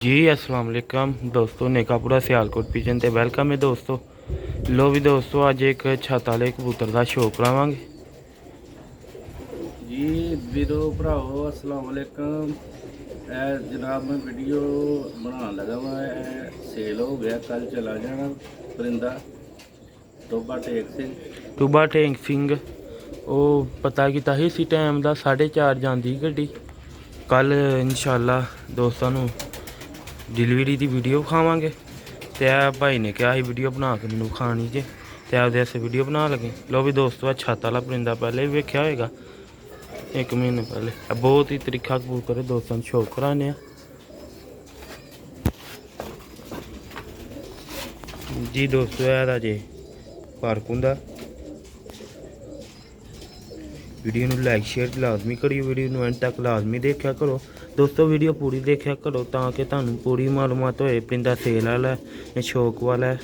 जी अस्सलाम वालेकुम दोस्तों, नेकापुरा सियालकोट पिजन ते वेलकम है दोस्तों। लो भी दोस्तों, अज एक छत वाले कबूतर का शौक करावांगे जी वीरो भराओ अस्सलाम वालेकुम। जनाब मैं वीडियो बनाने लगा हुआ है, सेल हो गया, कल चला जाना परिंदा टोबा टेक सिंह। टूबा टेक सिंह वो पता किया ही इसी टाइम का 4:30 जाती गड्डी। कल इंशाल्लाह दोस्तों नू डिलीवरी की वीडियो खावांगे। तो भाई ने कहा ही वीडियो बना के मैनू खानी जे, तो आपदे वास्ते वीडियो बना लगे। लो भी दोस्तों, छत वाला परिंदा पहले भी वेख्या होगा 1 महीने पहले। बहुत ही तरीका कबूतर है दोस्तों, शौक कराने जी दोस्तों। ऐदा जे पार्क होंदा। वीडियो नू लाइक शेयर लाजमी करियो, वीडियो नू एंड तक लाजमी देखा करो दोस्तों। वीडियो पूरी देखा करो ताकि तुहानू पूरी मालूमात होए परिंदा सेल वाला या शौक वाला है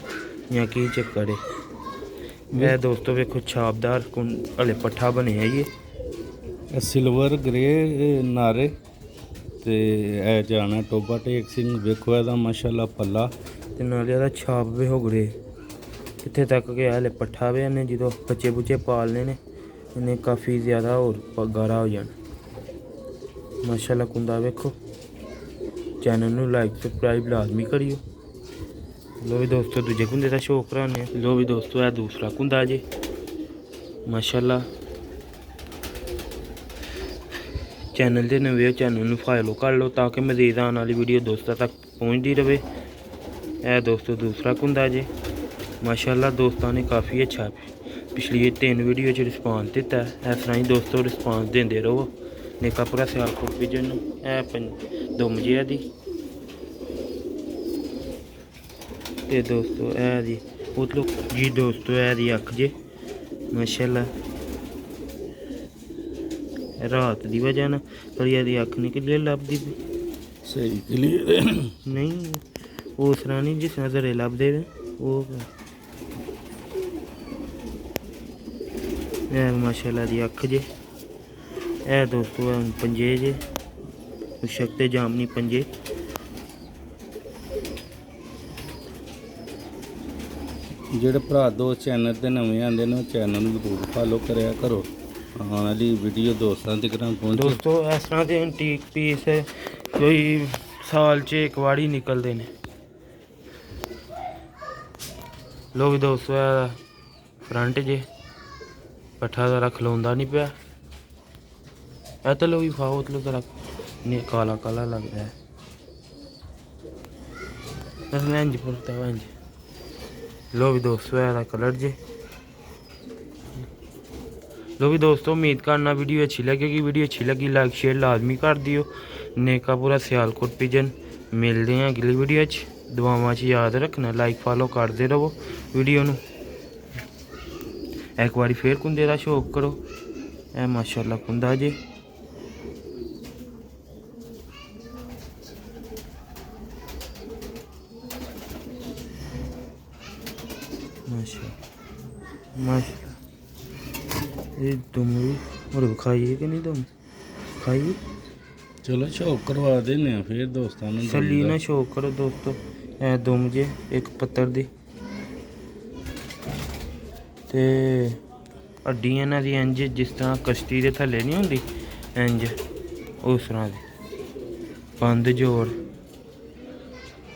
या की चक्कर है। यह दोस्तों वेखो छापदार हले पट्ठा बने है ये सिल्वर ग्रे नारे ते ए जाना टोबा टेक सिंह। वेखो एदा माशाल्लाह पल्ला ते नाले दा छाप भी हो गए कितने तक गया। हले पट्ठा भी इन्हें जो बच्चे बुच्चे पालने ने इन्हें काफ़ी ज़्यादा और गारा हो जाना माशाल्लाह। कुंदा वेखो, चैनल नू लाइक सब्सक्राइब लाजमी करियो। लो भी दोस्तों, दूजे कुंदे का शौक कराने। लो भी दोस्तों, है दूसरा कुंदा जे माशाल्लाह। चैनल के नवे चैनल नू फॉलो कर लो ताकि मजीद आने वाली वीडियो दोस्तों तक पहुँचती रहे। है दोस्तों दूसरा कुंदा जे माशाल्लाह। दोस्तों ने काफ़ी अच्छा पिछली 3 वीडियो च रिस्पांस दिता है। इस तरह ही दोस्तों रिस्पांस देंदे रहो। नेकापुरा सियालकोट पिजन है दुम जिया दी ते दोस्तों है जी मतलब जी दोस्तों है दी अख जे माशाल्लाह। रात की वजह ना थोड़ी दी अख नहीं क्लियर लभदी सही क्लियर नहीं, उस तरह नहीं जिस नजर लभदे वो माशाल्लाह दी अख जे। है दोस्तों पंजे जे शक्ते जामनी पंजे। जेह्ड़े भरा दो चैनल ते नमें आंदे ने चैनल नू जरूर फॉलो करया करो। आने वाली वीडियो दोस्तों तक पहुंचे। दोस्तों इस तरह के एंटीक पीस कोई साल च एक बार ही निकलते हैं। लो भी दोस्तों फ्रंट जे पट्ठा जरा खलोंदा नहीं पाया। तो लो भी खाओ तो जरा काला काला लगता है। इंज पुरता इंज। लो भी दोस्तों है कलर जे। लो भी दोस्तों, उम्मीद करना वीडियो अच्छी लगेगी। वीडियो अच्छी लगी लाइक शेयर लाजमी कर दियो। नेकापुरा सियालकोट पिजन मिलते हैं अगली वीडियो च। दुआवां च याद रखना, लाइक फॉलो करते रहो वीडियो नू। एक बार फिर कुंदे का शौक करो। ए माशाल्लाह कुंदा जे माशाल्लाह। ये दुम और खाइए कि नहीं दुम खाइए। चलो शौक करवा देने फिर दोस्तों ने सली ना शौक करो दोस्तों। ए दुम जे एक पत्थर दी ते हड्डी इन्हां दी इंज जिस तरह कश्ती दे थल्ले नहीं होंदी इंज उस तरह दी बंद जोड़।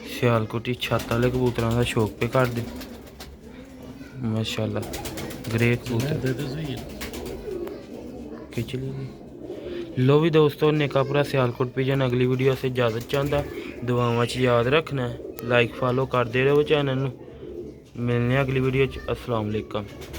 सियालकोटी छत वाले कबूतरों का शौक पे कर दे माशाल्लाह। ग्रे कबूतर खिंच ली। लो भी दोस्तों, नेकापुरा सियालकोट पिजन अगली वीडियो से इजाज़त चाहता। दुआवां च याद रखना है, लाइक फॉलो करते रहो चैनल नू। मिलने अगली वीडियो च। अस्सलाम वालेकुम।